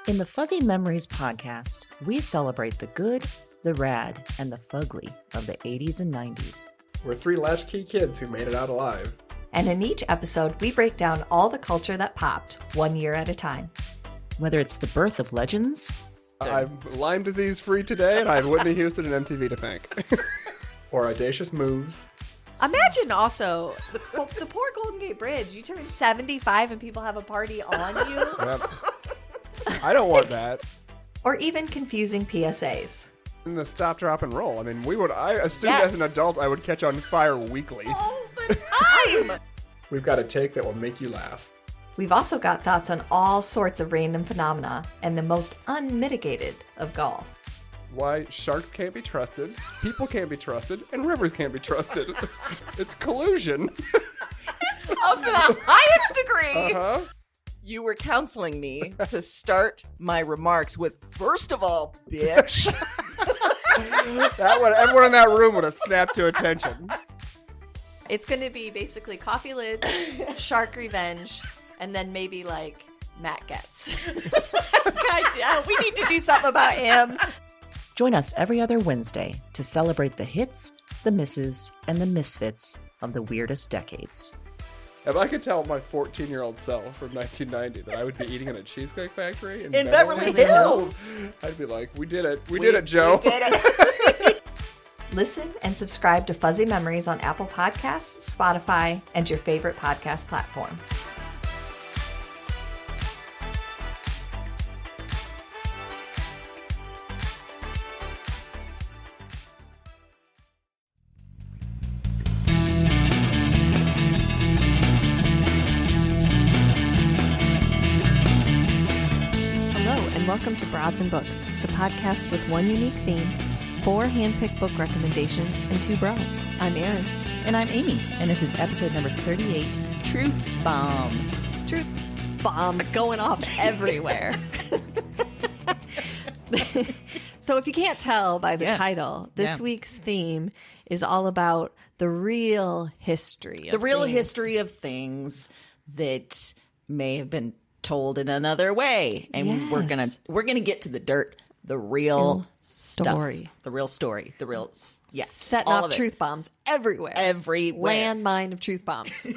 In the Fuzzy Memories podcast, we celebrate the good, the rad, and the fugly of the 80s and 90s. We're three latchkey kids who made it out alive. And in each episode, we break down all the culture that popped, 1 year at a time. Whether it's the birth of legends... I'm Lyme disease free today, and I have Whitney Houston and MTV to thank. Or audacious moves. Imagine also the poor Golden Gate Bridge. You turn 75 and people have a party on you. Yep. I don't want that. Or even confusing PSAs. And the stop, drop, and roll. I mean, I assumed Yes. as an adult I would catch on fire weekly. All the time! We've got a take that will make you laugh. We've also got thoughts on all sorts of random phenomena and the most unmitigated of golf. Why sharks can't be trusted, people can't be trusted, and rivers can't be trusted. It's collusion. Of the highest degree. Uh-huh. You were counseling me to start my remarks with, first of all, bitch. Everyone in that room would have snapped to attention. It's going to be basically coffee lids, shark revenge, and then maybe like Matt Getz. God, we need to do something about him. Join us every other Wednesday to celebrate the hits, the misses, and the misfits of the weirdest decades. If I could tell my 14-year-old self from 1990 that I would be eating in a Cheesecake Factory in Beverly Hills. I'd be like, we did it. We did it, Joe. We did it. Listen and subscribe to Fuzzy Memories on Apple Podcasts, Spotify, and your favorite podcast platform. Welcome to Broads and Books, the podcast with one unique theme, 4 hand-picked book recommendations, and 2 broads. I'm Erin. And I'm Amy. And this is episode number 38, Truth Bomb. Truth bombs going off everywhere. So if you can't tell by the title, this week's theme is all about the real history of history of things that may have been told in another way, and we're gonna get to the dirt, the real story stuff, the real story, the real setting off truth bombs everywhere, landmine of truth bombs.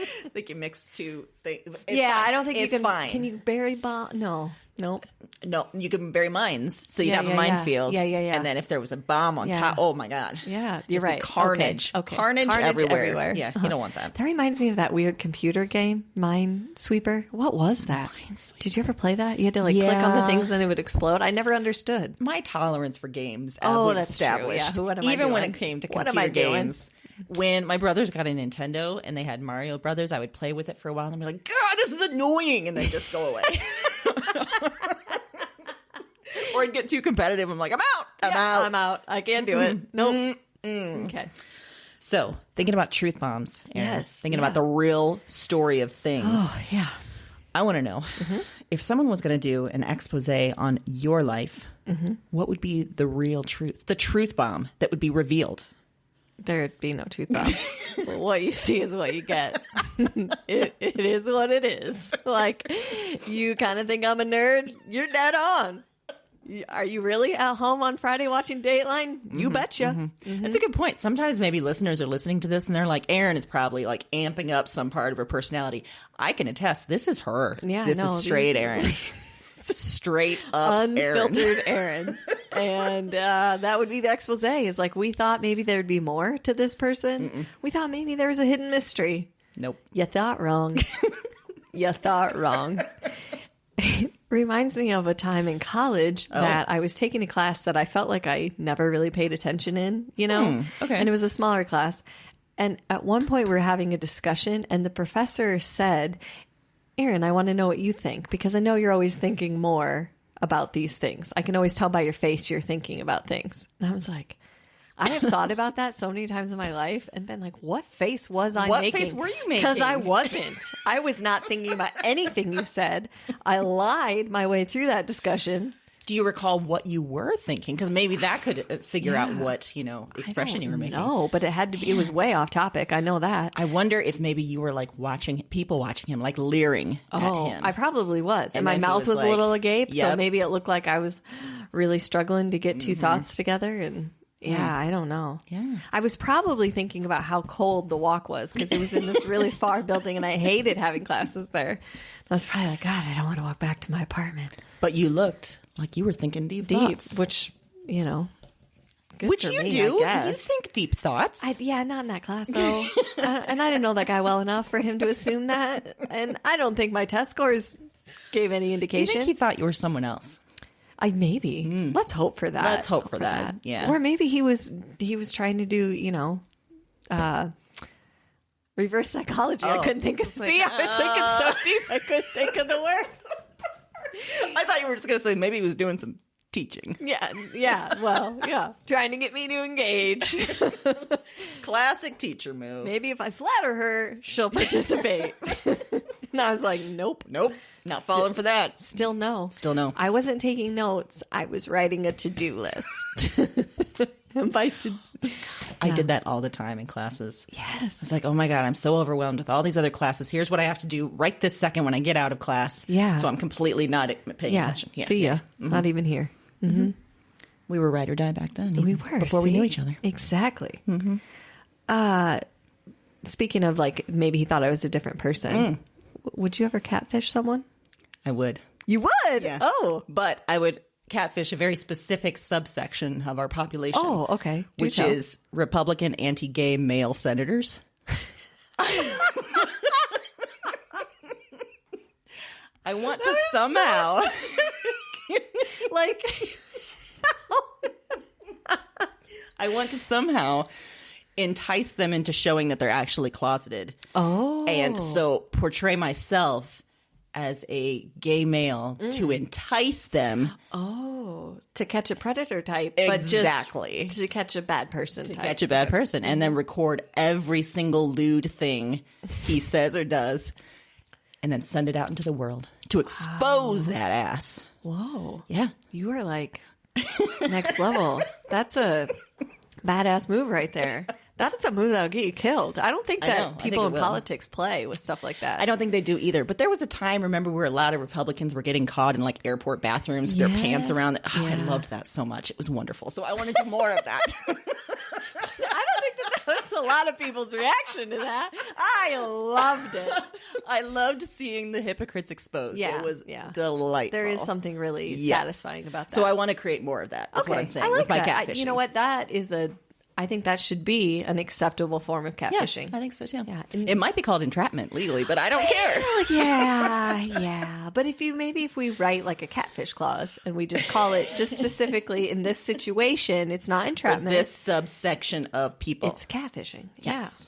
I think you mix two things. I don't think it's you can. Fine. Can you bury bomb? No. You can bury mines, so you'd have a minefield. Yeah. And then if there was a bomb on top, oh my god. Yeah, you're right. Carnage. Okay. Carnage everywhere. Yeah, you don't want that. That reminds me of that weird computer game, Minesweeper. What was that? Did you ever play that? You had to click on the things, then it would explode. I never understood. My tolerance for games. That's established. True. Yeah. What am I Even doing? when it came to computer games. When my brothers got a Nintendo and they had Mario Brothers, I would play with it for a while and be like, God, this is annoying, and then just go away. Or I'd get too competitive. I'm like, I'm out. I can't do it. Nope. Okay. So, thinking about truth bombs. Erin, Yes. Thinking about the real story of things. Oh, yeah. I want to know, if someone was going to do an expose on your life, what would be the real truth? The truth bomb that would be revealed? There'd be no truth bomb. What you see is what you get. It is what it is. Like, you kind of think I'm a nerd? You're dead on. Are you really at home on Friday watching Dateline? You betcha. That's a good point. Sometimes maybe listeners are listening to this and they're like, Erin is probably like amping up some part of her personality. I can attest, this is her. Yeah, this is straight Erin. Straight up unfiltered Erin. And that would be the expose. Is like, we thought maybe there'd be more to this person. We thought maybe there was a hidden mystery. Nope. You thought wrong. You thought wrong. It reminds me of a time in college that I was taking a class that I felt like I never really paid attention in, Okay. And it was a smaller class. And at one point we were having a discussion and the professor said, Erin, I want to know what you think, because I know you're always thinking more about these things. I can always tell by your face you're thinking about things. And I was like, I have thought about that so many times in my life and been like, what face was I making? What face were you making? Because I wasn't. I was not thinking about anything you said. I lied my way through that discussion. Do you recall what you were thinking? Because maybe that could figure out what, expression you were making. No, but it had to be, it was way off topic. I know that. I wonder if maybe you were like watching him, like leering at him. I probably was. And my then he mouth was a like, little agape. So yep. maybe it looked like I was really struggling to get two thoughts together. And I don't know. Yeah. I was probably thinking about how cold the walk was because it was in this really far building and I hated having classes there. I was probably like, God, I don't want to walk back to my apartment. But you looked like you were thinking deep thoughts. Which, good Which for you me, do. I guess. You think deep thoughts. Not in that class, though. And I didn't know that guy well enough for him to assume that. And I don't think my test scores gave any Do you indication. think he thought you were someone else? Maybe. Let's hope for that. Let's hope for that. Yeah. Or maybe he was trying to do, reverse psychology. I couldn't think of. See, I was thinking so deep, I couldn't think of the word. I thought you were just going to say maybe he was doing some teaching. Yeah. Well, yeah. Trying to get me to engage. Classic teacher move. Maybe if I flatter her, she'll participate. And I was like, nope. Not falling for that. Still no. I wasn't taking notes. I was writing a to-do list. And by I did that all the time in classes. Yes. It's like, oh my God, I'm so overwhelmed with all these other classes. Here's what I have to do right this second when I get out of class. Yeah. So I'm completely not paying attention. Yeah. See ya. Not even here. Mm-hmm. We were ride or die back then. We were. Before we knew each other. Exactly. Speaking of like, maybe he thought I was a different person. Would you ever catfish someone? I would. You would? Yeah. Oh. But I would catfish a very specific subsection of our population. Oh, okay. Do Which tell. is Republican anti-gay male senators. I want to somehow... like... I want to somehow entice them into showing that they're actually closeted. Oh. And so portray myself as a gay male to entice them. Oh. To catch a predator type. Exactly. But just to catch a bad person To type. catch a bad person. And then record every single lewd thing he says or does. And then send it out into the world to expose that ass. Whoa. Yeah. You are like next level. That's a badass move right there. That is a move that'll get you killed. I don't think I know. that I think people it in will. politics play with stuff like that. I don't think they do either. But there was a time, remember, where a lot of Republicans were getting caught in like airport bathrooms with their pants around. I loved that so much. It was wonderful. So I want to do more of that. I don't think that was a lot of people's reaction to that. I loved it. I loved seeing the hypocrites exposed. Yeah, It was yeah. delightful. There is something really satisfying about that. So I want to create more of that. That's what I'm saying I like with my that. catfishing. You know what? I think that should be an acceptable form of Yeah, catfishing. I think so too. Yeah. It might be called entrapment legally, but I don't care. yeah. But if we write like a catfish clause and we just call it just specifically in this situation, it's not entrapment. This subsection of people. It's catfishing. Yes. Yeah.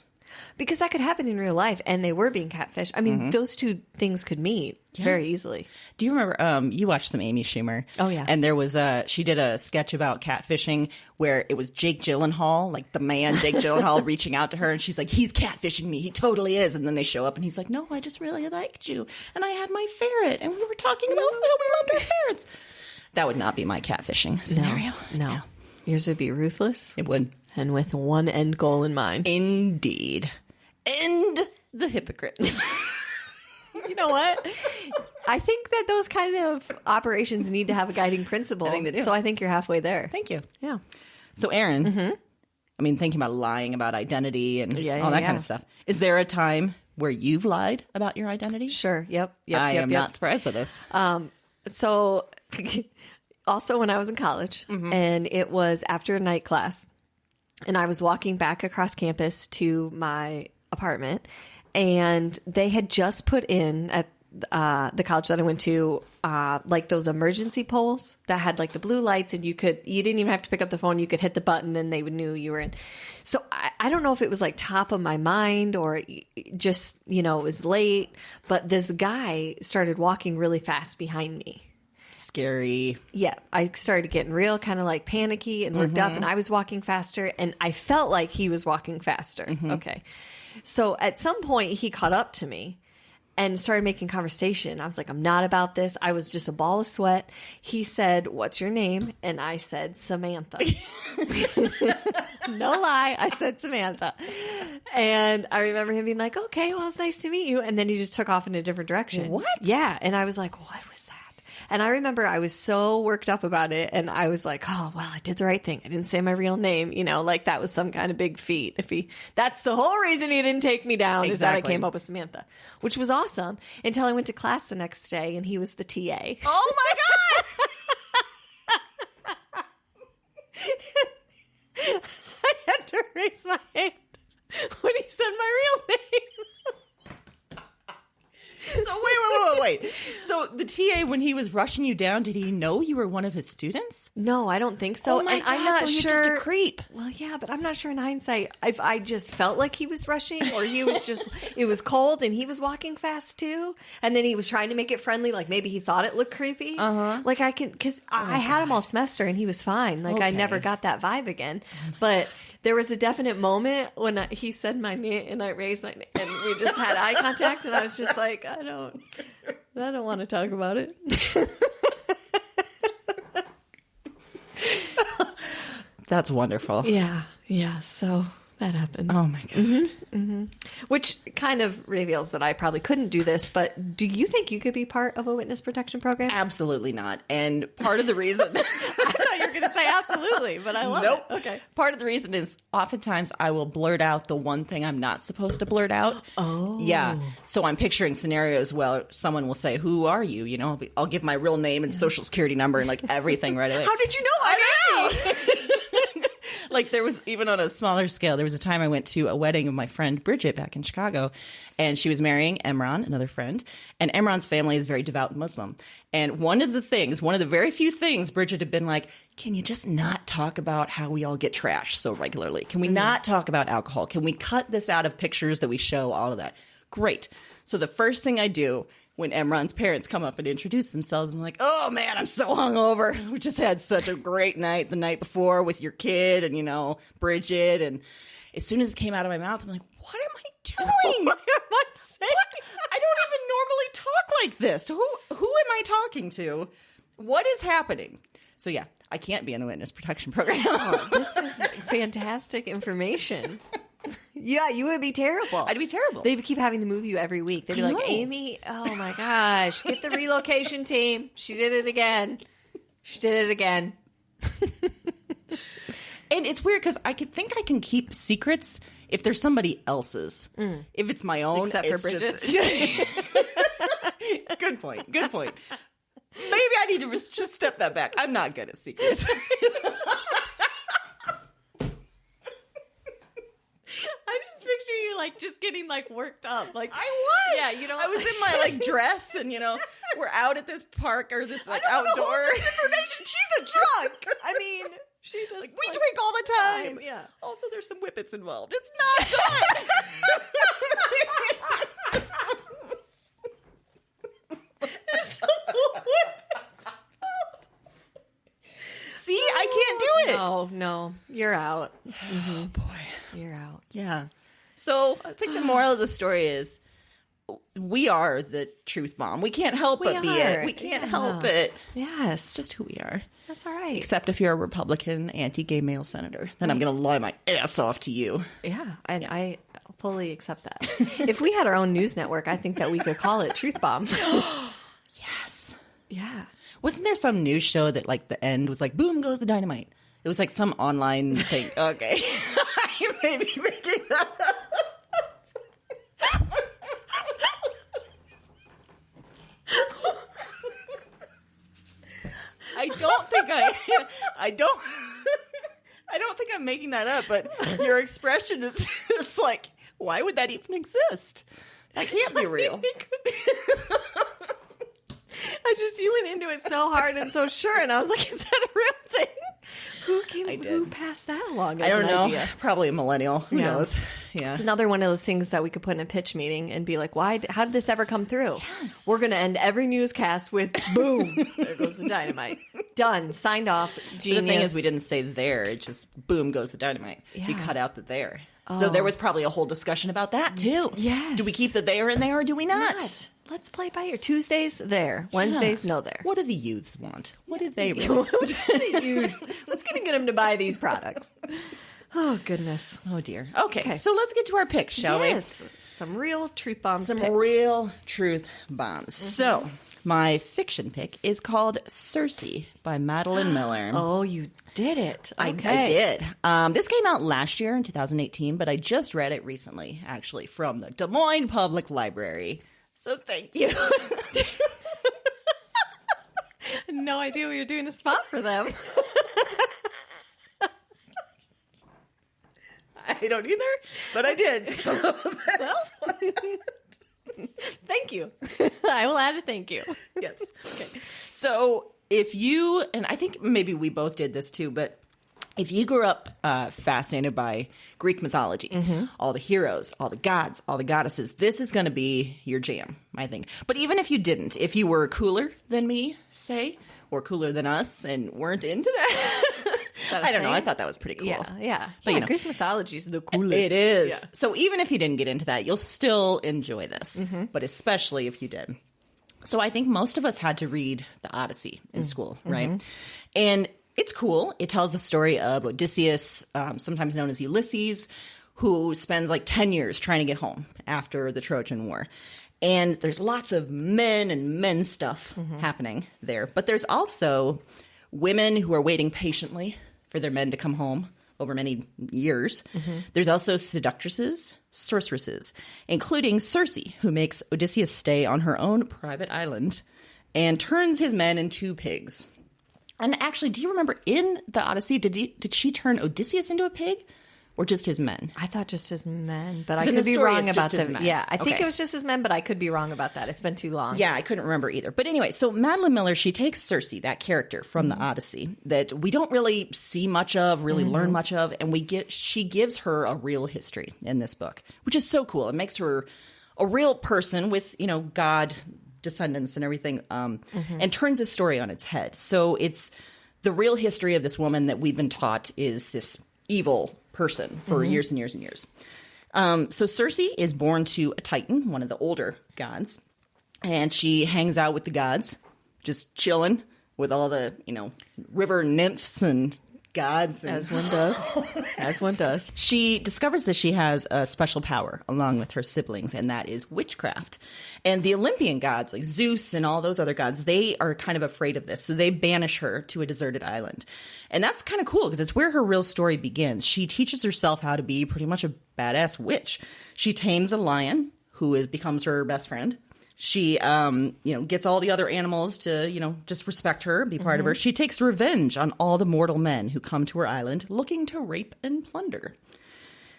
Because that could happen in real life and they were being catfished. I mean, those two things could meet very easily. Do you remember, you watched some Amy Schumer? Oh, yeah. And there was she did a sketch about catfishing where it was Jake Gyllenhaal, like the man Jake Gyllenhaal reaching out to her and she's like, he's catfishing me. He totally is. And then they show up and he's like, no, I just really liked you. And I had my ferret and we were talking about how we loved our ferrets. That would not be my catfishing scenario. No. Yours would be ruthless It would. and with one end goal in mind. Indeed. End the hypocrites. You know what? I think that those kind of operations need to have a guiding principle. I think they do. So I think you're halfway there. Thank you. Yeah. So, Erin, I mean, thinking about lying about identity and all that kind of stuff. Is there a time where you've lied about your identity? Sure. Yep. I am not surprised by this. So also when I was in college and it was after a night class and I was walking back across campus to my apartment and they had just put in at the college that I went to, like those emergency poles that had like the blue lights and you didn't even have to pick up the phone. You could hit the button and they knew you were in. So I don't know if it was like top of my mind or just, it was late, but this guy started walking really fast behind me. Scary. Yeah, I started getting real kind of like panicky and worked up and I was walking faster and I felt like he was walking faster. Okay. So at some point he caught up to me and started making conversation. I was like, I'm not about this. I was just a ball of sweat. He said, what's your name? And I said, Samantha. No lie. I said Samantha. And I remember him being like, okay, well, it's nice to meet you. And then he just took off in a different direction. What? Yeah. And I was like, what was that? And I remember I was so worked up about it. And I was like, oh, well, I did the right thing. I didn't say my real name. You know, like that was some kind of big feat. That's the whole reason he didn't take me down is that I came up with Samantha, which was awesome until I went to class the next day and he was the TA. Oh my God! I had to raise my hand when he said my real name. So wait. So the TA, when he was rushing you down, did he know you were one of his students? No, I don't think so. Oh my and God, I'm not so he's sure. just a creep. Well, yeah, but I'm not sure in hindsight if I just felt like he was rushing or he was just, it was cold and he was walking fast too. And then he was trying to make it friendly. Like maybe he thought it looked creepy. Like because I had him all semester and he was fine. Like I never got that vibe again. But there was a definite moment when he said my name and I raised my name and we just had eye contact and I was just like, I don't want to talk about it. That's wonderful. Yeah. So that happened. Oh my God. Which kind of reveals that I probably couldn't do this, but do you think you could be part of a witness protection program? Absolutely not. And part of the reason... I thought you were going to say absolutely, but I love Nope. it. Okay. Part of the reason is oftentimes I will blurt out the one thing I'm not supposed to blurt out. Oh. Yeah. So I'm picturing scenarios where someone will say, who are you? You know, I'll give my real name and social security number and like everything right away. How did you know? I don't know. Like there was, even on a smaller scale, there was a time I went to a wedding of my friend Bridget back in Chicago, and she was marrying Emron, another friend, and Emron's family is very devout Muslim. And one of the very few things Bridget had been like, can you just not talk about how we all get trashed so regularly? Can we not talk about alcohol? Can we cut this out of pictures that we show, all of that? Great. So the first thing I do when Emron's parents come up and introduce themselves, I'm like, oh man, I'm so hungover. We just had such a great night the night before with your kid and, you know, Bridget. And as soon as it came out of my mouth, I'm like, what am I doing? What am I saying? I don't even normally talk like this. Who am I talking to? What is happening? So yeah, I can't be in the witness protection program. This is fantastic information. Yeah, you would be terrible. I'd be terrible. They would keep having to move you every week. They'd be like, know. Amy, oh my gosh, get the relocation team. She did it again. And it's weird because I could think I can keep secrets if there's somebody else's. If it's my own, Except for it's Bridget's. just- Good point. Maybe I need to just step that back. I'm not good at secrets. I just picture you like just getting like worked up. Like I was. Yeah, you know. I was in my like dress, and you know, we're out at this park or this like outdoor information. She's a drunk. I mean, she just Like, we drink all the time. Yeah. Also, there's some whippets involved. It's not good. There's some whippets involved. See, I can't do it. No, you're out. Oh boy, You're out. yeah. So I think the moral of the story is we are the truth bomb. We can't help but be it. We can't help it. Yes, It's just who we are. that's all right. Except if you're a Republican anti-gay male senator, then I'm going to lie my ass off to you. Yeah, and I fully accept that. If we had our own news network, I think that we could call it Truth Bomb. Yes. Yeah. Wasn't there some news show that like the end was like, boom goes the dynamite? It was like some online thing. Okay. I may be making that up. I don't think I'm making that up, but your expression is it's like, why would that even exist? That can't be real. You went into it so hard and so sure, and I was like, is that a real thing? Who passed that along as I don't an know. idea? Probably a millennial. Who Yeah. knows? Yeah. It's another one of those things that we could put in a pitch meeting and be like, how did this ever come through? Yes. We're going to end every newscast with boom. There goes the dynamite. Done. Signed off. But Genius. the thing is, we didn't say there. It just boom goes the dynamite. You Yeah. cut out the there. So there was probably a whole discussion about that too. Yes. Do we keep the there in there or do we not? Let's play by ear. Tuesdays, there. Wednesdays, no there. What do the youths want? What do they really want? Let's get them to buy these products. Oh, goodness. Oh, dear. Okay, so let's get to our picks, shall we? Yes. Some real truth bombs. Some picks. real truth bombs. So, my fiction pick is called Circe by Madeline Miller. Oh, you did it. I did. This came out last year in 2018, but I just read it recently, actually, from the Des Moines Public Library. So thank you. No idea we were doing a spot for them. I don't either, but I did. So Thank you. I will add a thank you. yes. Okay. So if you, and I think maybe we both did this too, but if you grew up fascinated by Greek mythology, all the heroes, all the gods, all the goddesses, this is going to be your jam, I think. But even if you didn't, if you were cooler than me, say, or cooler than us and weren't into that, I don't know. I thought that was pretty cool. Yeah. But, you know, Greek mythology is the coolest. it is. Yeah. So even if you didn't get into that, you'll still enjoy this, but especially if you did. So I think most of us had to read the Odyssey in school, right? And it's cool. It tells the story of Odysseus, sometimes known as Ulysses, who spends like 10 years trying to get home after the Trojan War. And there's lots of men and men stuff happening there. But there's also women who are waiting patiently for their men to come home over many years. There's also seductresses, sorceresses, including Circe, who makes Odysseus stay on her own private island and turns his men into pigs. And actually, do you remember in the Odyssey, did she turn Odysseus into a pig or just his men? I thought just his men, but I in could the be story, wrong it's about just his the. men. Yeah, I think Okay. it was just his men, but I could be wrong about that. It's been too long. Yeah, I couldn't remember either. But anyway, so Madeline Miller, she takes Circe, that character from the Odyssey that we don't really see much of, really learn much of, and she gives her a real history in this book, which is so cool. It makes her a real person with, you know, God descendants and everything, and turns the story on its head. So it's the real history of this woman that we've been taught is this evil person for years and years and years. So Circe is born to a Titan, one of the older gods, and she hangs out with the gods, just chilling with all the, you know, river nymphs and gods. And As one does. As one does. she discovers that she has a special power along with her siblings, and that is witchcraft. And the Olympian gods, like Zeus and all those other gods, they are kind of afraid of this. So they banish her to a deserted island. And that's kind of cool because it's where her real story begins. She teaches herself how to be pretty much a badass witch. She tames a lion who becomes her best friend. She, gets all the other animals to, just respect her, be part of her. She takes revenge on all the mortal men who come to her island looking to rape and plunder.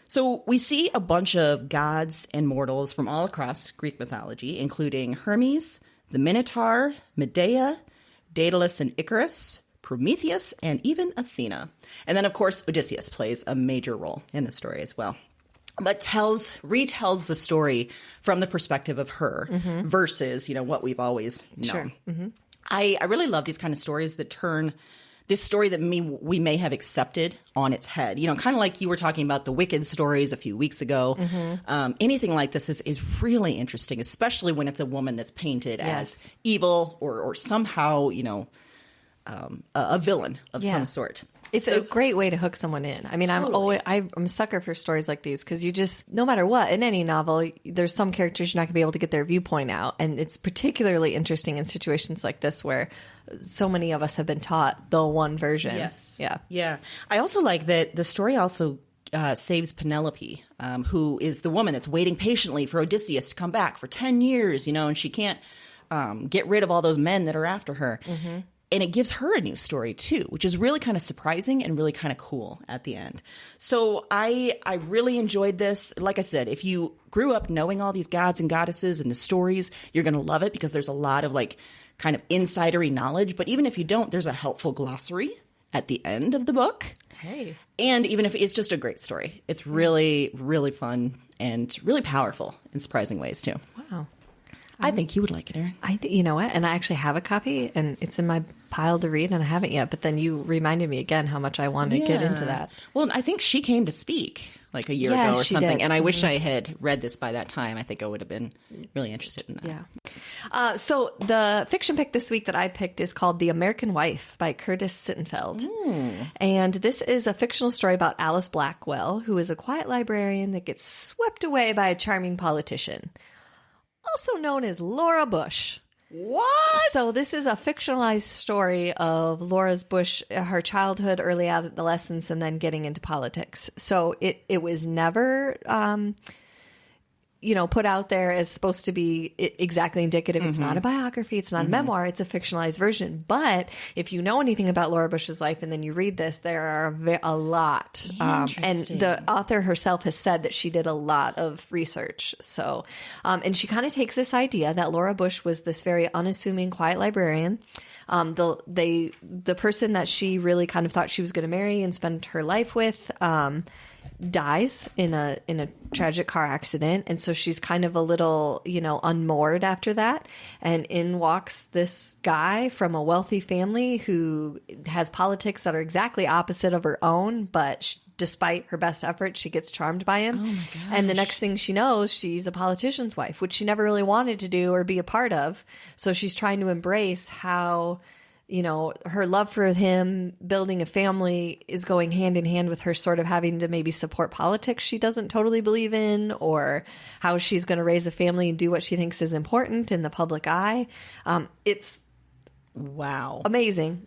So we see a bunch of gods and mortals from all across Greek mythology, including Hermes, the Minotaur, Medea, Daedalus and Icarus, Prometheus, and even Athena. And then, of course, Odysseus plays a major role in the story as well. But retells the story from the perspective of her versus, what we've always known. Sure. I really love these kind of stories that turn this story that we may have accepted on its head. Kind of like you were talking about the Wicked stories a few weeks ago. Anything like this is really interesting, especially when it's a woman that's painted as evil or somehow, a villain of some sort. It's a great way to hook someone in. I mean, I'm a sucker for stories like these because you just, no matter what, in any novel, there's some characters you're not going to be able to get their viewpoint out. And it's particularly interesting in situations like this where so many of us have been taught the one version. Yes. Yeah. Yeah. I also like that the story also saves Penelope, who is the woman that's waiting patiently for Odysseus to come back for 10 years, and she can't get rid of all those men that are after her. And it gives her a new story, too, which is really kind of surprising and really kind of cool at the end. So I really enjoyed this. Like I said, if you grew up knowing all these gods and goddesses and the stories, you're going to love it because there's a lot of kind of insidery knowledge. But even if you don't, there's a helpful glossary at the end of the book. Hey. And even if it's just a great story, it's really, really fun and really powerful in surprising ways, too. Wow. I think you would like it, Erin. You know what? And I actually have a copy, and it's in my pile to read, and I haven't yet. But then you reminded me again how much I wanted to get into that. Well, I think she came to speak like a year Yeah, ago or she something. did. And I wish I had read this by that time. I think I would have been really interested in that. Yeah. So the fiction pick this week that I picked is called The American Wife by Curtis Sittenfeld. And this is a fictional story about Alice Blackwell, who is a quiet librarian that gets swept away by a charming politician, also known as Laura Bush. What? So this is a fictionalized story of Laura's Bush, her childhood, early adolescence, and then getting into politics. So it was never, put out there as supposed to be exactly indicative. It's not a biography. It's not a memoir. It's a fictionalized version. But if you know anything about Laura Bush's life and then you read this, there are a lot. And the author herself has said that she did a lot of research. So, and she kind of takes this idea that Laura Bush was this very unassuming, quiet librarian. The person that she really kind of thought she was going to marry and spend her life with, dies in a tragic car accident, and so she's kind of a little unmoored after that, and in walks this guy from a wealthy family who has politics that are exactly opposite of her own, but despite her best efforts, she gets charmed by him. Oh my gosh. And the next thing she knows, she's a politician's wife, which she never really wanted to do or be a part of. So she's trying to embrace how her love for him, building a family, is going hand in hand with her sort of having to maybe support politics she doesn't totally believe in, or how she's going to raise a family and do what she thinks is important in the public eye. It's amazing,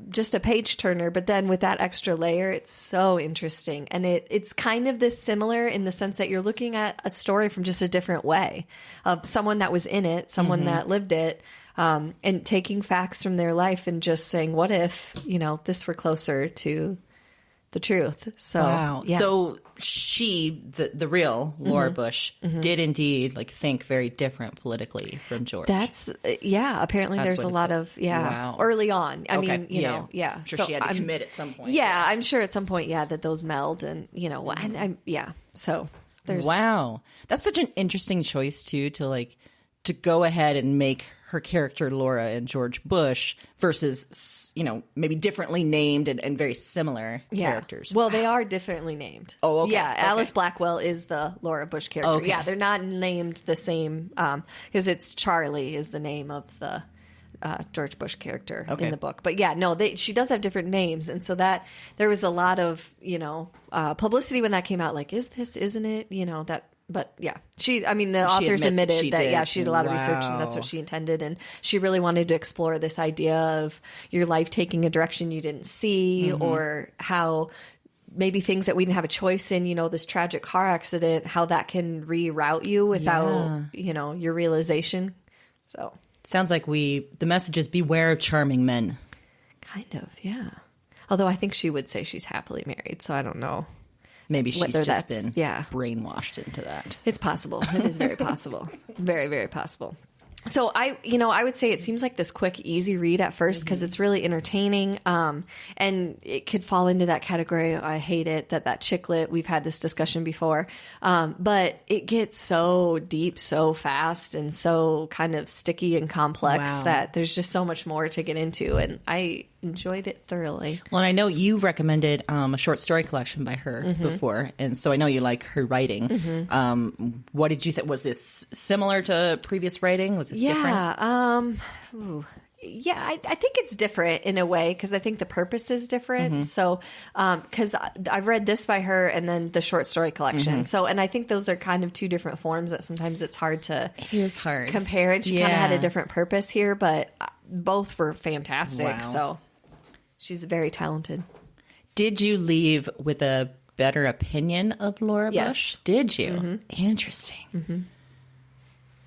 just a page turner, but then with that extra layer, it's so interesting. And it's kind of this similar in the sense that you're looking at a story from just a different way of someone that was in it, someone that lived it. And taking facts from their life and just saying, what if, this were closer to the truth? So, wow. Yeah. So she, the real Laura Bush, did indeed think very different politically from George. That's, apparently That's there's a what it lot says. of, Wow. early on. I Okay. mean, you know. I'm sure she had to commit at some point. Yeah, I'm sure at some point, that those meld and, so there's. Wow. That's such an interesting choice, too, to go ahead and make her character Laura and George Bush versus, maybe differently named and very similar characters. Well, they are differently named. Oh, okay. Yeah, Okay. Alice Blackwell is the Laura Bush character. Okay. Yeah, they're not named the same because it's Charlie is the name of the George Bush character in the book. But she does have different names. And so that there was a lot of, publicity when that came out, isn't it? But the authors admitted that, she did a lot of research and that's what she intended. And she really wanted to explore this idea of your life taking a direction you didn't see or how maybe things that we didn't have a choice in, this tragic car accident, how that can reroute you without, your realization. So sounds like the message is beware of charming men. Kind of, yeah. Although I think she would say she's happily married, so I don't know. Maybe she's Whether just that's- been brainwashed into that. It's possible. It is very possible. Very, very possible. So I would say it seems like this quick, easy read at first because it's really entertaining. And it could fall into that category. I hate it, that chick lit. We've had this discussion before. But it gets so deep, so fast, and so kind of sticky and complex that there's just so much more to get into. And I enjoyed it thoroughly. Well, and I know you've recommended a short story collection by her before, and so I know you like her writing. What did you think? Was this similar to previous writing? Was this different? I think it's different in a way because I think the purpose is different. So, because I've read this by her and then the short story collection. So, and I think those are kind of two different forms that sometimes it's hard to compare. And she kind of had a different purpose here, but both were fantastic. Wow. So, she's very talented. Did you leave with a better opinion of Laura Bush? Did you? Interesting.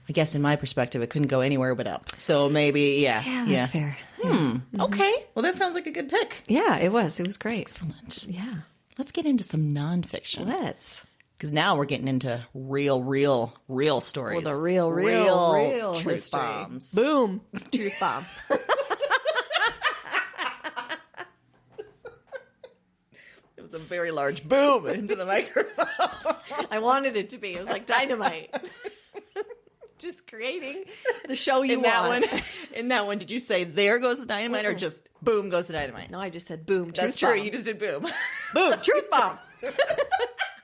I guess in my perspective, it couldn't go anywhere but up. So maybe, That's fair. Okay. Well, that sounds like a good pick. Yeah, it was. It was great. Excellent. Yeah. Let's get into some nonfiction. Let's. Because now we're getting into real stories. Well, the real truth history. bombs. Boom. Truth bomb. It was a very large boom into the microphone. I wanted it to be. It was like dynamite. Just creating the show you want. In that one, did you say there goes the dynamite or just boom goes the dynamite? No, I just said boom. That's Truth true. bomb. You just did boom. Boom. Truth bomb.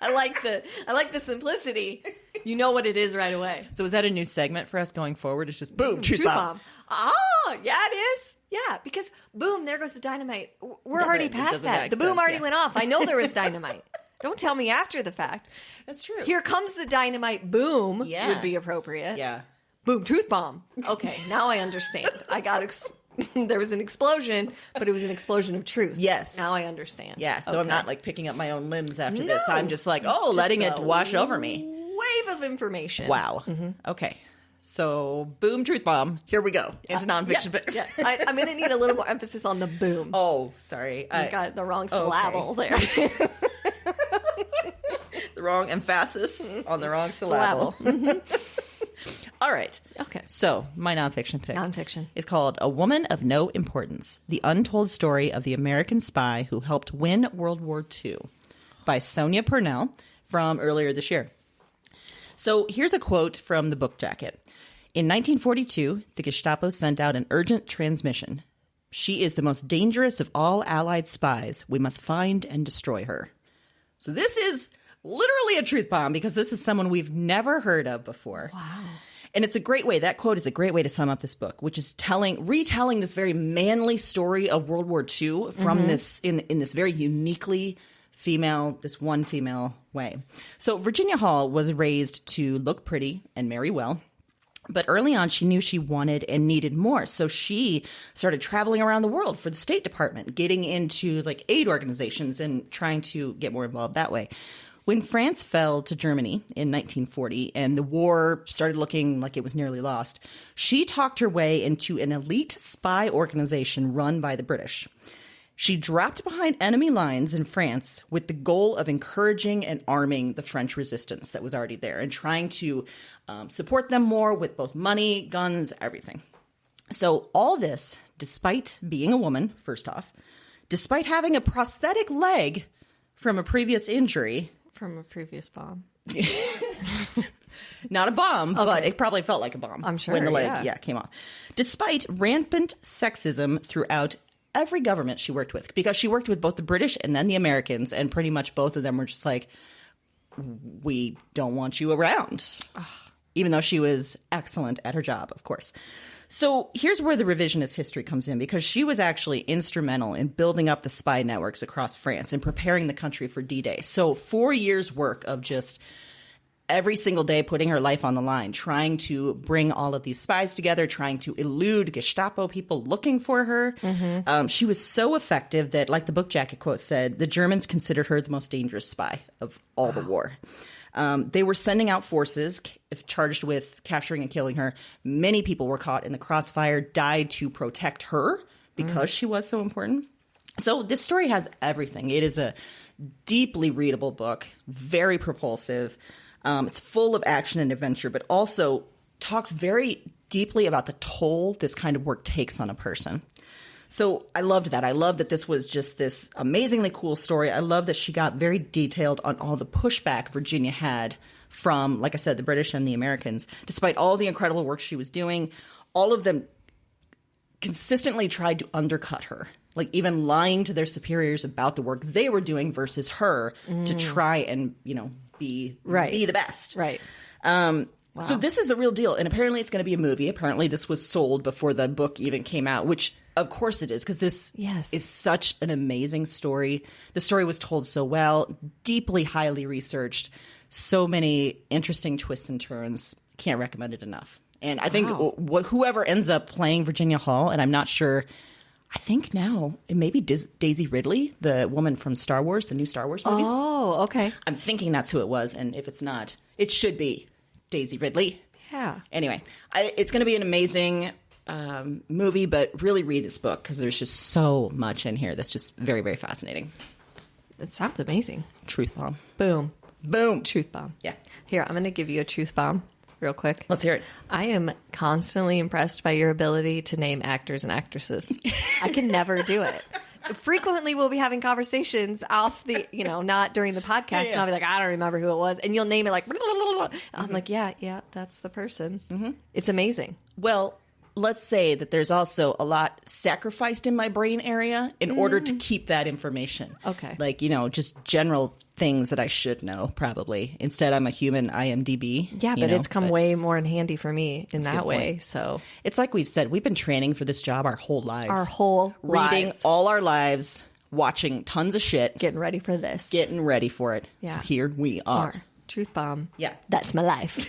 I like the simplicity. You know what it is right away. So is that a new segment for us going forward? It's just boom, truth bomb. Oh, yeah, it is. Yeah, because boom, there goes the dynamite. We're already past that. The boom already went off. I know there was dynamite. Don't tell me after the fact. That's true. Here comes the dynamite. Boom would be appropriate. Yeah. Boom, truth bomb. Okay, now I understand. I got there was an explosion, but it was an explosion of truth. Yes. Now I understand. Yeah, so Okay. I'm not like picking up my own limbs after this. No. I'm just like, It's just letting it a wash over me. Wave of information. Wow. Okay. So, boom, truth bomb. Here we go. Into nonfiction picks. Yes. I'm going to need a little more emphasis on the boom. Oh, sorry. You got the wrong syllable there. The wrong emphasis on the wrong syllable. All right. Okay. So, my nonfiction pick. Nonfiction. Is called A Woman of No Importance, The Untold Story of the American Spy Who Helped Win World War II by Sonia Purnell from earlier this year. So, here's a quote from the book jacket. In 1942, the Gestapo sent out an urgent transmission. She is the most dangerous of all Allied spies. We must find and destroy her. So this is literally a truth bomb because this is someone we've never heard of before. Wow. And it's a great way, that quote is a great way to sum up this book, which is retelling this very manly story of World War II from this, in this very uniquely one female way. So Virginia Hall was raised to look pretty and marry well. But early on, she knew she wanted and needed more. So she started traveling around the world for the State Department, getting into like aid organizations and trying to get more involved that way. When France fell to Germany in 1940 and the war started looking like it was nearly lost, she talked her way into an elite spy organization run by the British. She dropped behind enemy lines in France with the goal of encouraging and arming the French resistance that was already there and trying to support them more with both money, guns, everything. So all this, despite being a woman, first off, despite having a prosthetic leg from a previous injury. From a previous bomb. Not a bomb, but it probably felt like a bomb. I'm sure, when the leg came off. Despite rampant sexism throughout every government she worked with, because she worked with both the British and then the Americans, and pretty much both of them were just like, we don't want you around. Ugh. Even though she was excellent at her job, of course. So here's where the revisionist history comes in, because she was actually instrumental in building up the spy networks across France and preparing the country for D-Day. So 4 years' work of just every single day putting her life on the line, trying to bring all of these spies together, trying to elude Gestapo people looking for her. She was so effective that, like the book jacket quote said, the Germans considered her the most dangerous spy of all the war. They were sending out forces charged with capturing and killing her. Many people were caught in the crossfire, died to protect her because she was so important. So this story has everything. It is a deeply readable book, very propulsive. It's full of action and adventure, but also talks very deeply about the toll this kind of work takes on a person. So I loved that. I love that this was just this amazingly cool story. I love that she got very detailed on all the pushback Virginia had from, like I said, the British and the Americans. Despite all the incredible work she was doing, all of them consistently tried to undercut her, like even lying to their superiors about the work they were doing versus her to try and, be the best. Right. So this is the real deal. And apparently it's going to be a movie. Apparently this was sold before the book even came out, which of course it is, because this is such an amazing story. The story was told so well, deeply, highly researched, so many interesting twists and turns. Can't recommend it enough. And I think whoever ends up playing Virginia Hall, and I'm not sure, I think now it may be Daisy Ridley, the woman from Star Wars, the new Star Wars movies. Oh, okay. I'm thinking that's who it was. And if it's not, it should be Daisy Ridley. Yeah. Anyway, it's going to be an amazing movie, but really read this book because there's just so much in here that's just very, very fascinating. That sounds amazing. Truth bomb. Boom. Boom. Truth bomb. Yeah. Here, I'm going to give you a truth bomb real quick. Let's hear it. I am constantly impressed by your ability to name actors and actresses. I can never do it. Frequently we'll be having conversations off the, not during the podcast, and I'll be like, I don't remember who it was, and you'll name it like, I'm like, yeah, that's the person. It's amazing. Well, let's say that there's also a lot sacrificed in my brain area in order to keep that information. Okay. Like, just general things that I should know, probably. Instead, I'm a human IMDb. Yeah, but it's come way more in handy for me in that way. Point. So it's like we've said, we've been training for this job our whole lives. Reading all our lives, watching tons of shit. Getting ready for this. Getting ready for it. Yeah. So here we are. Truth bomb. Yeah. That's my life.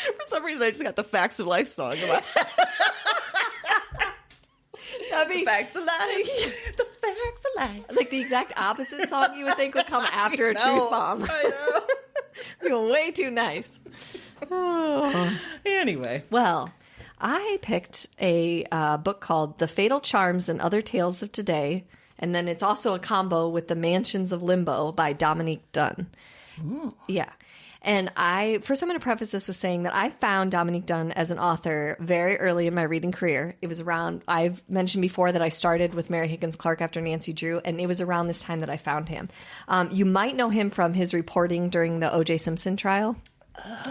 For some reason, I just got the Facts of Life song. The facts of life. The facts of life. Like the exact opposite song you would think would come after a truth bomb. I know. It's going way too nice. Oh. Anyway. Well, I picked a book called The Fatal Charms and Other Tales of Today. And then it's also a combo with The Mansions of Limbo by Dominique Dunn. Ooh. Yeah. And first I'm going to preface this with saying that I found Dominique Dunn as an author very early in my reading career. It was around, I've mentioned before that I started with Mary Higgins Clark after Nancy Drew, and it was around this time that I found him. You might know him from his reporting during the O.J. Simpson trial.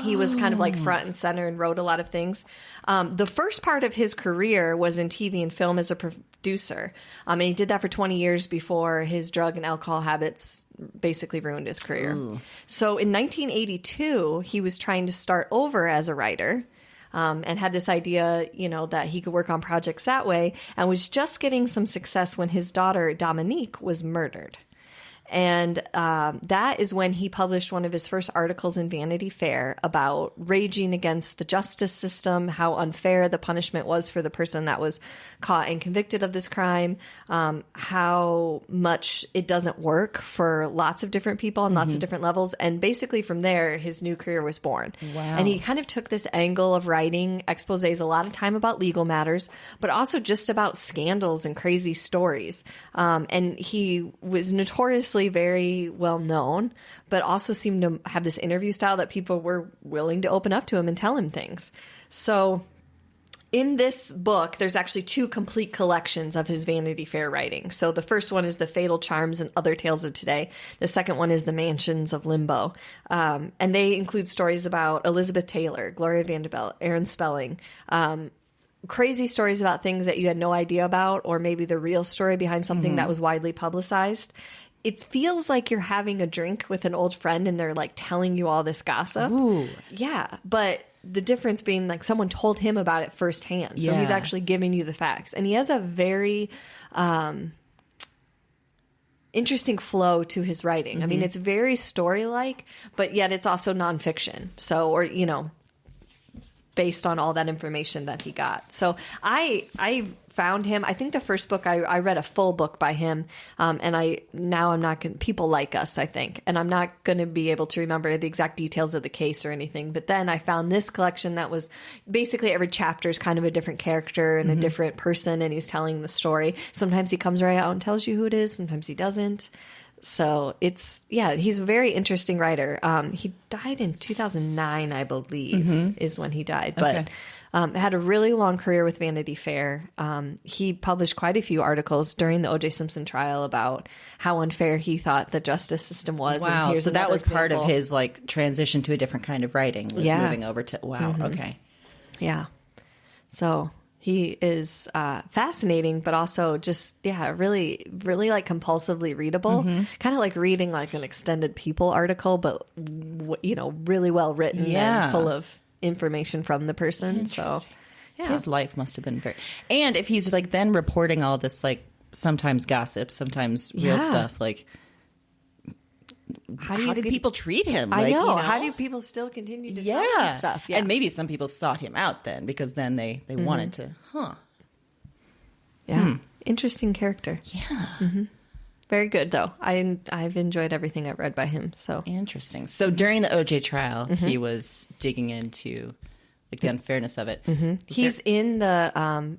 He was kind of like front and center and wrote a lot of things. The first part of his career was in TV and film as a producer. And he did that for 20 years before his drug and alcohol habits basically ruined his career. Ooh. So in 1982, he was trying to start over as a writer. And had this idea, that he could work on projects that way, and was just getting some success when his daughter, Dominique, was murdered. And that is when he published one of his first articles in Vanity Fair about raging against the justice system, how unfair the punishment was for the person that was caught and convicted of this crime, how much it doesn't work for lots of different people on lots of different levels. And basically from there, his new career was born. Wow. And he kind of took this angle of writing exposés a lot of time about legal matters, but also just about scandals and crazy stories. And he was notoriously very well known, but also seemed to have this interview style that people were willing to open up to him and tell him things. So in this book, there's actually two complete collections of his Vanity Fair writing. So the first one is The Fatal Charms and Other Tales of Today. The second one is The Mansions of Limbo. And they include stories about Elizabeth Taylor, Gloria Vanderbilt, Aaron Spelling, crazy stories about things that you had no idea about, or maybe the real story behind something that was widely publicized. It feels like you're having a drink with an old friend and they're like telling you all this gossip. Ooh. Yeah. But the difference being like someone told him about it firsthand. So he's actually giving you the facts. And he has a very interesting flow to his writing. I mean, it's very story-like, but yet it's also nonfiction. So, or, based on all that information that he got. So I found him. I think the first book I read a full book by him, and I'm not going. People Like Us, I think, and I'm not going to be able to remember the exact details of the case or anything. But then I found this collection that was basically every chapter is kind of a different character and a different person, and he's telling the story. Sometimes he comes right out and tells you who it is. Sometimes he doesn't. So he's a very interesting writer. He died in 2009, I believe, is when he died. But had a really long career with Vanity Fair. He published quite a few articles during the O.J. Simpson trial about how unfair he thought the justice system was. Wow, and so that was part of example. his transition to a different kind of writing. Was moving over to okay. Yeah. So he is fascinating, but also just, really, really compulsively readable. Kind of like reading like an extended People article, but, really well written and full of information from the person. So his life must have been very, and if he's then reporting all this, sometimes gossip, sometimes real stuff, how did people treat him? I know. How do people still continue to tell him stuff? Yeah. And maybe some people sought him out then because then they wanted to, Interesting character. Yeah. Very good, though. I've enjoyed everything I've read by him. So interesting. So during the O.J. trial, he was digging into the unfairness of it. He's in the.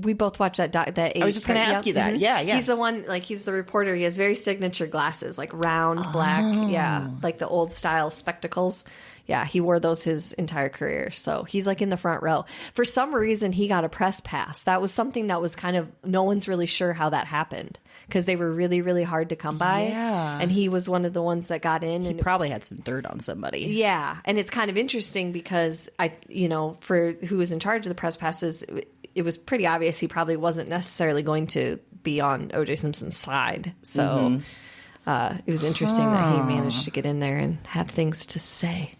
We both watched that. I was just going to ask you that. Yeah. He's the one. He's the reporter. He has very signature glasses, round black. Yeah, like the old style spectacles. Yeah, he wore those his entire career. So he's in the front row. For some reason, he got a press pass. That was something that was kind of, no one's really sure how that happened because they were really, really hard to come by. Yeah. And he was one of the ones that got in. He probably had some dirt on somebody. Yeah. And it's kind of interesting because for who was in charge of the press passes, it was pretty obvious he probably wasn't necessarily going to be on O.J. Simpson's side. So it was interesting that he managed to get in there and have things to say.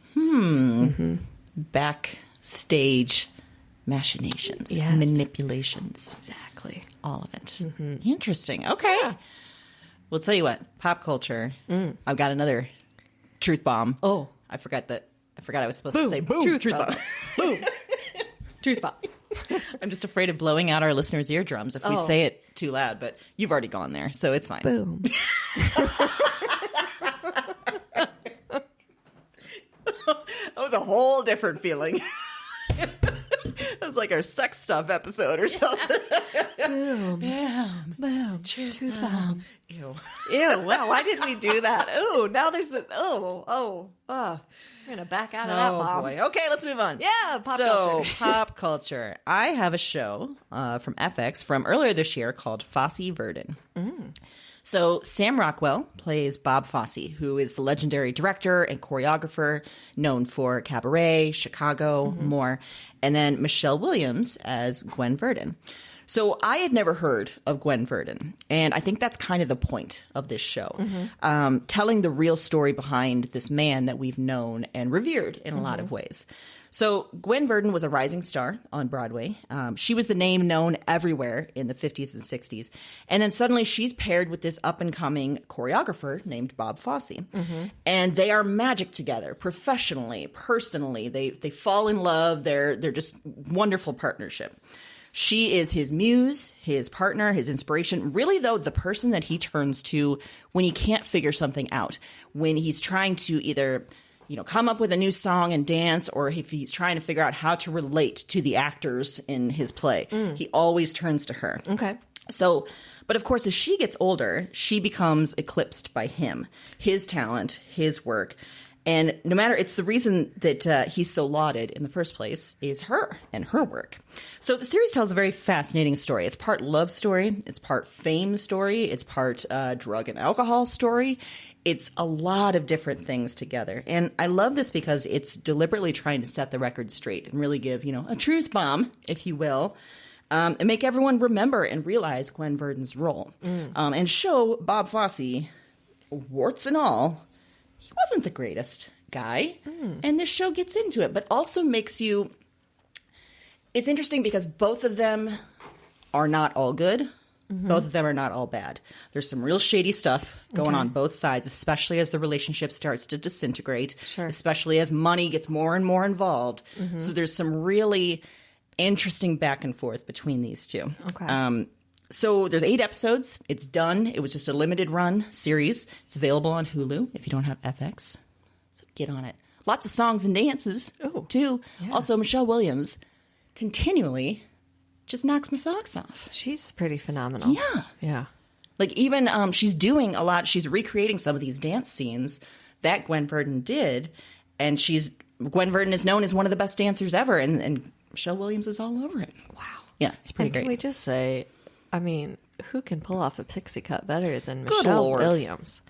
Backstage machinations, Yes. manipulations, Exactly. all of it. Interesting. Okay. Well, tell you what, pop culture. I've got another truth bomb. Oh. I forgot I was supposed to say truth bomb. Boom. Truth bomb. I'm just afraid of blowing out our listeners' eardrums if we say it too loud, but you've already gone there, so it's fine. Boom. That was a whole different feeling. That was like our sex stuff episode or something. Boom. Bam. Boom. Truth bomb. Ew. Ew, wow, why did we do that? Ooh, now there's the, we're going to back out of that bomb. Boy. Okay, let's move on. Yeah, pop so, culture. pop culture. I have a show from FX from earlier this year called Fosse Verdon. So Sam Rockwell plays Bob Fosse, who is the legendary director and choreographer known for Cabaret, Chicago, more. And then Michelle Williams as Gwen Verdon. So I had never heard of Gwen Verdon, and I think that's kind of the point of this show, telling the real story behind this man that we've known and revered in a lot of ways. So Gwen Verdon was a rising star on Broadway. She was the name known everywhere in the 50s and 60s. And then suddenly she's paired with this up-and-coming choreographer named Bob Fosse. And they are magic together, professionally, personally. They fall in love. They're just wonderful partnership. She is his muse, his partner, his inspiration. Really, though, the person that he turns to when he can't figure something out, when he's trying to either come up with a new song and dance, or if he's trying to figure out how to relate to the actors in his play. He always turns to her. Okay. So, but of course, as she gets older, she becomes eclipsed by him, his talent, his work. And no matter, it's the reason that he's so lauded in the first place is her and her work. So the series tells a very fascinating story. It's part love story. It's part fame story. It's part drug and alcohol story. It's a lot of different things together. And I love this because it's deliberately trying to set the record straight and really give, a truth bomb, if you will, and make everyone remember and realize Gwen Verdon's role. And show Bob Fosse, warts and all, he wasn't the greatest guy. And this show gets into it, but also makes you... It's interesting because both of them are not all good. Both of them are not all bad. There's some real shady stuff going on both sides, especially as the relationship starts to disintegrate, especially as money gets more and more involved. So there's some really interesting back and forth between these two. Okay. So there's 8 episodes. It's done. It was just a limited run series. It's available on Hulu if you don't have FX. So get on it. Lots of songs and dances, too. Yeah. Also, Michelle Williams continually just knocks my socks off. She's pretty phenomenal. Yeah. Yeah. Like even she's doing a lot. She's recreating some of these dance scenes that Gwen Verdon did. And Gwen Verdon is known as one of the best dancers ever. And Michelle Williams is all over it. Wow. Yeah, it's pretty great. Can we just say, I mean, who can pull off a pixie cut better than Good Michelle Lord. Williams?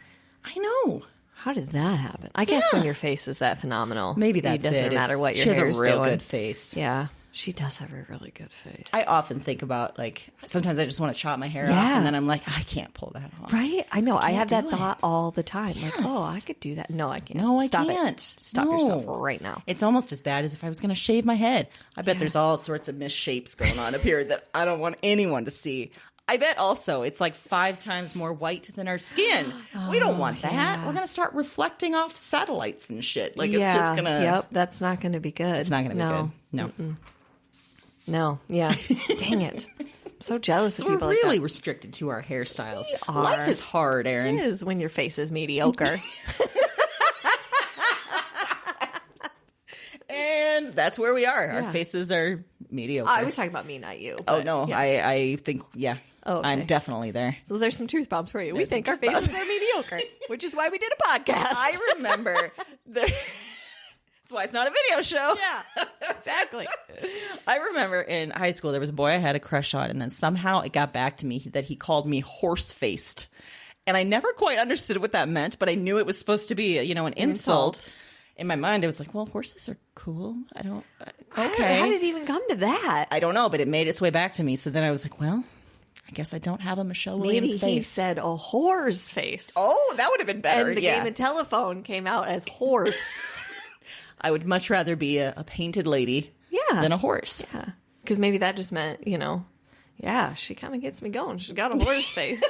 I know. How did that happen? I guess when your face is that phenomenal, Maybe that's it doesn't it. matter what your She has hair's a real doing. good face. Yeah, she does have a really good face. I often think about, sometimes I just want to chop my hair off, Yeah. and then I'm like, I can't pull that off. Right? I know. I have that do thought all the time. Yes. Like, oh, I could do that. No, I can't. No, I Stop can't. It. Stop No. yourself right now. It's almost as bad as if I was going to shave my head. I bet there's all sorts of misshapes going on up here that I don't want anyone to see. I bet also it's like 5 times more white than our skin. We don't want that. We're going to start reflecting off satellites and shit. It's just going to... Yep, that's not going to be good. It's not going to be good. No. No, yeah. Dang it. I'm so jealous of So we're people really like restricted to our hairstyles. are. Life is hard, that. Erin. It is when your face is mediocre. And that's where we are. Yeah. Our faces are mediocre. I was talking about me, not you. Oh, but, no. yeah. I think, Oh, okay. I'm definitely there. Well, there's some truth bombs for you. We There's think some our faces are mediocre, which is why we did a podcast. I remember. That's why it's not a video show. Yeah, exactly. I remember in high school, there was a boy I had a crush on, and then somehow it got back to me that he called me horse-faced. And I never quite understood what that meant, but I knew it was supposed to be, an insult. In my mind, I was like, well, horses are cool. Okay. How did it even come to that? I don't know, but it made its way back to me. So then I was like, well, I guess I don't have a Michelle Maybe Williams he face. said a whore's face. Oh, that would have been better. And the game of telephone came out as horse. I would much rather be a painted lady than a horse. Yeah. Because maybe that just meant, yeah, she kind of gets me going. She's got a horse face.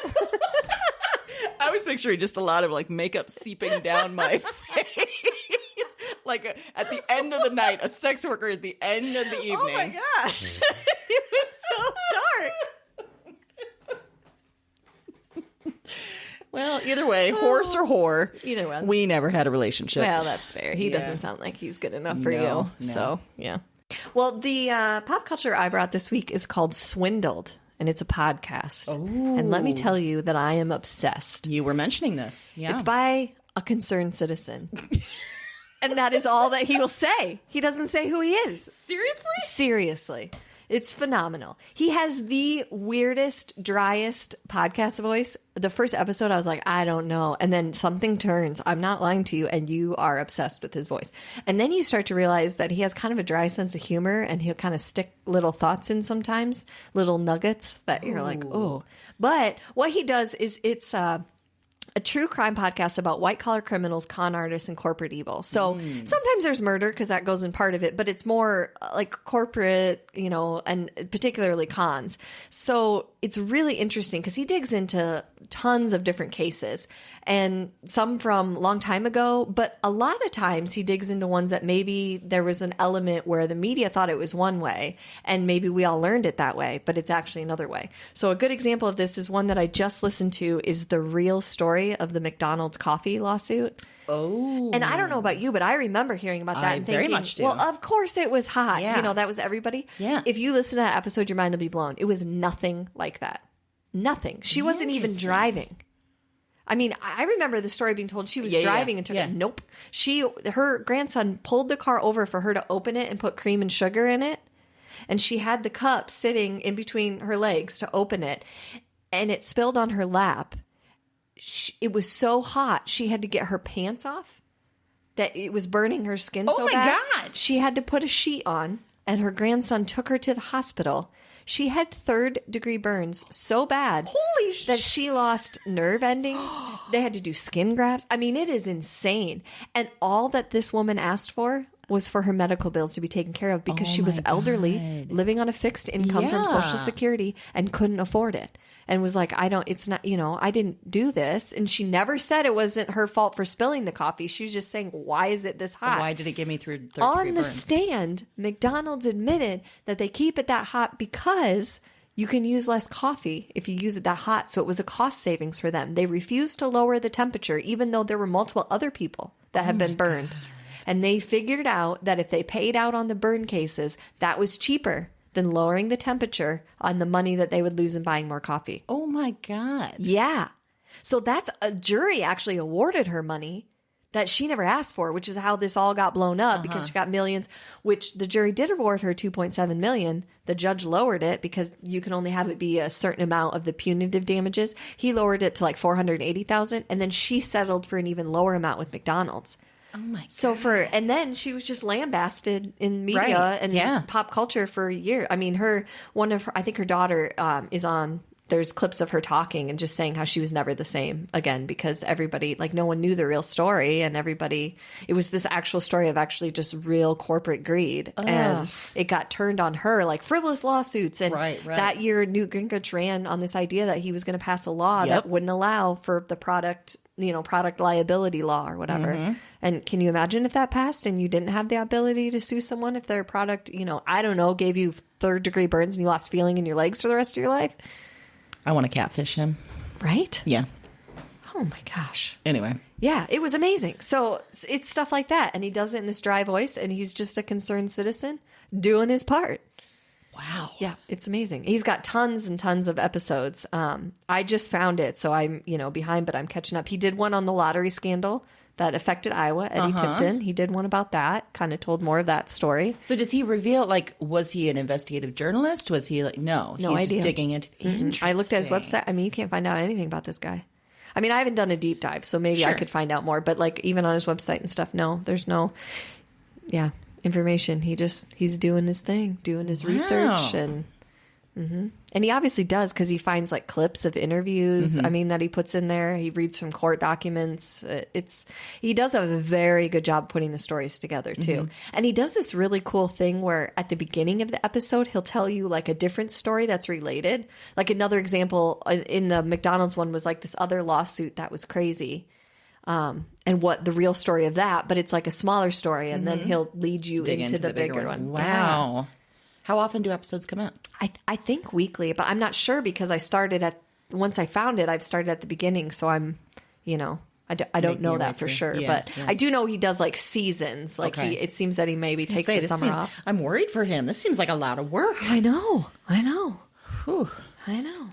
I was picturing just a lot of like makeup seeping down my face. Like at the end of the night, a sex worker at the end of the evening. Oh my gosh. It was so dark. Well, either way, horse or whore. Either one. We never had a relationship. Well, that's fair. He doesn't sound like he's good enough for No. you. So, yeah. Well, the pop culture I brought this week is called Swindled, and it's a podcast. Oh. And let me tell you that I am obsessed. You were mentioning this. Yeah. It's by a concerned citizen. And that is all that he will say. He doesn't say who he is. Seriously? Seriously. It's phenomenal. He has the weirdest, driest podcast voice. The first episode, I was like, I don't know. And then something turns. I'm not lying to you. And you are obsessed with his voice. And then you start to realize that he has kind of a dry sense of humor. And he'll kind of stick little thoughts in sometimes, little nuggets that you're like, oh. But what he does is it's a true crime podcast about white-collar criminals, con artists, and corporate evil. So sometimes there's murder because that goes in part of it, but it's more like corporate, and particularly cons. So it's really interesting because he digs into tons of different cases, and some from a long time ago, but a lot of times he digs into ones that maybe there was an element where the media thought it was one way, and maybe we all learned it that way, but it's actually another way. So a good example of this is one that I just listened to is the real story of the McDonald's coffee lawsuit. Oh. And I don't know about you, but I remember hearing about that I and thinking, very much do. well, of course it was hot. Yeah. That was everybody. Yeah. If you listen to that episode, your mind will be blown. It was nothing like that. Nothing. She wasn't even Interesting. driving. I mean, I remember the story being told she was Yeah, driving and took it. Nope. Her grandson pulled the car over for her to open it and put cream and sugar in it. And she had the cup sitting in between her legs to open it. And it spilled on her lap. It was so hot, she had to get her pants off. That it was burning her skin so bad. Oh my God. She had to put a sheet on, and her grandson took her to the hospital. She had third-degree burns so bad that she lost nerve endings. They had to do skin grafts. I mean, it is insane. And all that this woman asked for was for her medical bills to be taken care of because she was elderly, living on a fixed income from Social Security and couldn't afford it. And was like, I didn't do this. And she never said it wasn't her fault for spilling the coffee. She was just saying, why is it this hot? Why did it give me third degree On the burns? stand, McDonald's admitted that they keep it that hot because you can use less coffee if you use it that hot. So it was a cost savings for them. They refused to lower the temperature, even though there were multiple other people that had been burned. God. And they figured out that if they paid out on the burn cases, that was cheaper than lowering the temperature on the money that they would lose in buying more coffee. Oh my God. Yeah. So that's a jury actually awarded her money that she never asked for, which is how this all got blown up because she got millions, which the jury did award her $2.7 million. The judge lowered it because you can only have it be a certain amount of the punitive damages. He lowered it to like $480,000, and then she settled for an even lower amount with McDonald's. Oh my God. So and then she was just lambasted in media and pop culture for a year. I mean, I think her daughter is on, there's clips of her talking and just saying how she was never the same again because everybody, like no one knew the real story and it was this actual story of actually just real corporate greed. And it got turned on her like frivolous lawsuits. And that year Newt Gingrich ran on this idea that he was going to pass a law that wouldn't allow for the product liability law or whatever. Mm-hmm. And can you imagine if that passed and you didn't have the ability to sue someone if their product, I don't know, gave you third-degree burns and you lost feeling in your legs for the rest of your life? I want to catfish him. Right? Yeah. Oh my gosh. Anyway. Yeah, it was amazing. So it's stuff like that. And he does it in this dry voice and he's just a concerned citizen doing his part. Wow. Yeah, it's amazing. He's got tons and tons of episodes. I just found it, so I'm, behind, but I'm catching up. He did one on the lottery scandal that affected Iowa, Eddie Tipton. He did one about that, kind of told more of that story. So does he reveal, was he an investigative journalist? Was he no he's idea. Just digging into I looked at his website. I mean, you can't find out anything about this guy. I mean, I haven't done a deep dive, so maybe I could find out more. But even on his website and stuff, no, there's no, information. He's doing his thing, doing his research, and And he obviously does, because he finds like clips of interviews. I mean, that he puts in there. He reads from court documents. He does a very good job putting the stories together too. And he does this really cool thing where at the beginning of the episode, he'll tell you like a different story that's related. Like another example in the McDonald's one was like this other lawsuit that was crazy. And what the real story of that, but it's like a smaller story, and then he'll lead you into the bigger one. Wow. Yeah. How often do episodes come out? I think weekly, but I'm not sure because once I found it, I've started at the beginning. So I'm, I don't know that for sure, but I do know he does like seasons. Like it seems that he maybe takes the summer off. I'm worried for him. This seems like a lot of work. I know. Whew. I know.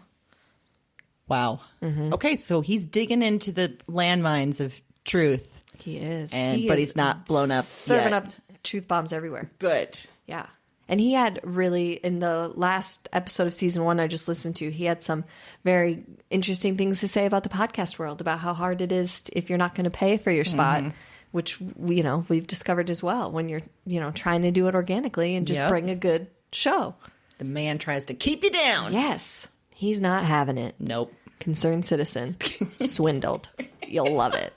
Wow. Okay, so he's digging into the landmines of truth. He is. But he's not blown up serving yet. up truth bombs everywhere. Good. Yeah. And he had really, in the last episode of season 1 I just listened to, he had some very interesting things to say about the podcast world, about how hard it is if you're not going to pay for your spot, which, we've discovered as well when you're, trying to do it organically and just bring a good show. The man tries to keep you down. Yes. He's not having it. Nope. Concerned citizen. Swindled. You'll love it.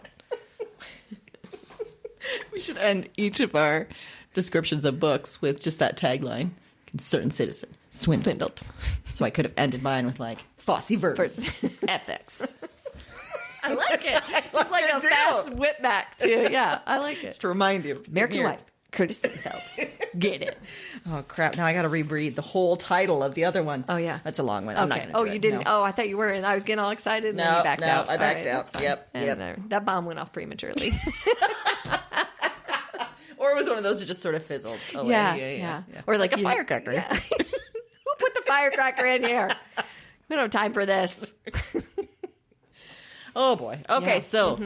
We should end each of our descriptions of books with just that tagline: concerned citizen, swindled. So I could have ended mine with like Fosse Verdon, ethics. I like it. It's like a fast whip back too. Yeah, I like it. Just to remind you. American Wife, Curtis Seefeld. Get it. Oh crap! Now I got to reread the whole title of the other one. Oh yeah, that's a long one. I'm not okay. going to. You didn't. No. Oh, I thought you were, and I was getting all excited. And then you backed out. I backed out. Yep. That bomb went off prematurely. Or it was one of those that just sort of fizzled away. Yeah. Or like a firecracker. Yeah. Who put the firecracker in here? We don't have time for this. Oh boy. Okay, so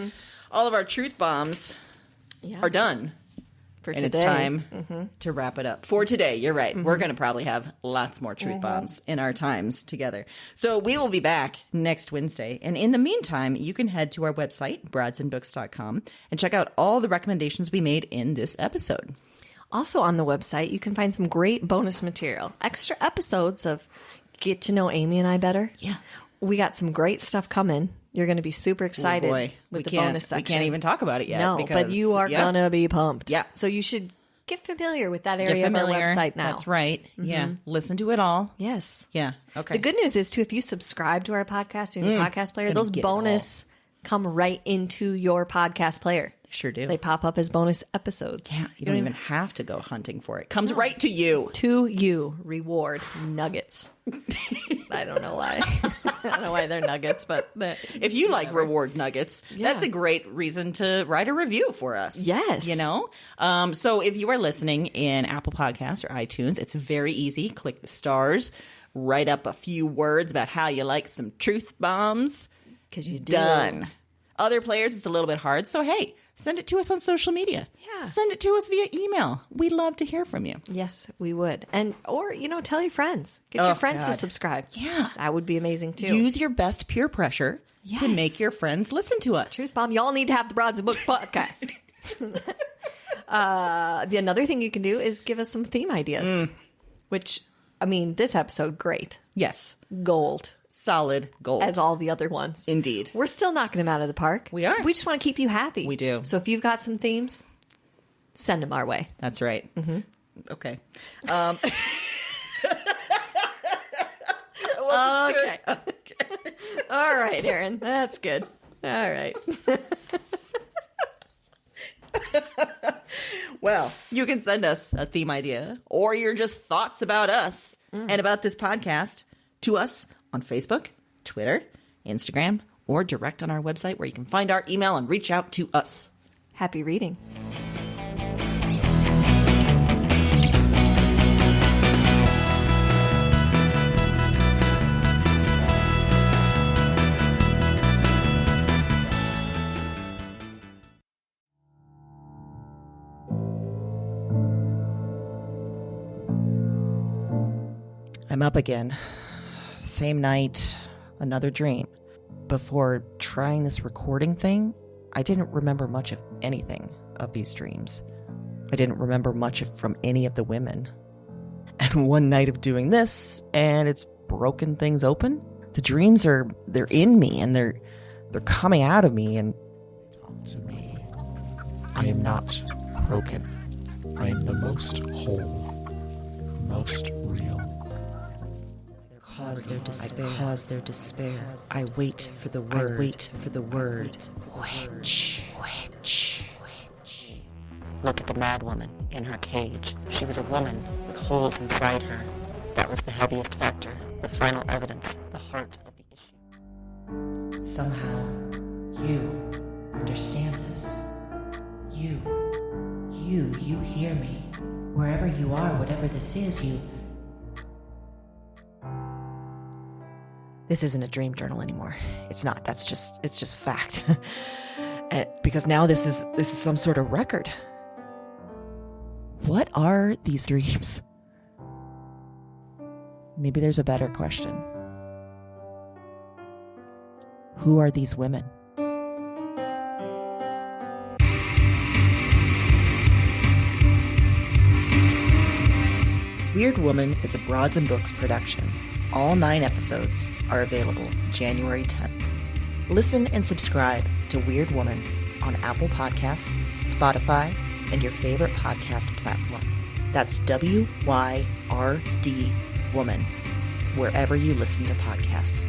all of our truth bombs are done. For and today. It's time to wrap it up. For today, you're right. We're going to probably have lots more truth bombs in our times together. So we will be back next Wednesday. And in the meantime, you can head to our website, broadsandbooks.com, and check out all the recommendations we made in this episode. Also on the website, you can find some great bonus material. Extra episodes of Get to Know Amy and I Better. Yeah. We got some great stuff coming. You're going to be super excited with the bonus section. We can't even talk about it yet. No, but you are going to be pumped. Yeah. So you should get familiar with that area of our website now. That's right. Yeah. Listen to it all. Yes. Yeah. Okay. The good news is, too, if you subscribe to our podcast in your podcast player, those bonus come right into your podcast player. Sure do. They pop up as bonus episodes. Yeah, you don't even have to go hunting for it. It comes right to you. To you. Reward nuggets. I don't know why. I don't know why they're nuggets, but if you like reward nuggets, that's a great reason to write a review for us. Yes. So if you are listening in Apple Podcasts or iTunes, it's very easy. Click the stars, write up a few words about how you like some truth bombs. Because you do. Done. Other players, it's a little bit hard. So, hey, send it to us on social media. Yeah. Send it to us via email. We'd love to hear from you. Yes, we would. Or tell your friends. Get your friends to subscribe. Yeah. That would be amazing, too. Use your best peer pressure to make your friends listen to us. Truth bomb. Y'all need to have the Broads and Books podcast. Another thing you can do is give us some theme ideas. Which, this episode, great. Yes. Gold. Solid gold. As all the other ones. Indeed. We're still knocking them out of the park. We are. We just want to keep you happy. We do. So if you've got some themes, send them our way. That's right. Okay. Okay. All right, Erin. That's good. All right. Well, you can send us a theme idea or your just thoughts about us and about this podcast to us on Facebook, Twitter, Instagram, or direct on our website where you can find our email and reach out to us. Happy reading. I'm up again. Same night, another dream. Before trying this recording thing, I didn't remember much of anything of these dreams. I didn't remember much from any of the women. had one night of doing this, and it's broken things open. The dreams they're in me, and they're coming out of me, and Talk to me. I am not broken. I am the most whole, most real. cause their despair. I wait for the word. Witch. Look at the mad woman in her cage. She was a woman with holes inside her. That was the heaviest factor, the final evidence, the heart of the issue. Somehow, you understand this. You hear me. Wherever you are, whatever this is, you... This isn't a dream journal anymore. It's not. It's just fact. Because now this is some sort of record. What are these dreams? Maybe there's a better question. Who are these women? Weird Woman is a Broads and Books production. All 9 episodes are available January 10th. Listen and subscribe to Weird Woman on Apple Podcasts, Spotify, and your favorite podcast platform. That's WYRD Woman, wherever you listen to podcasts.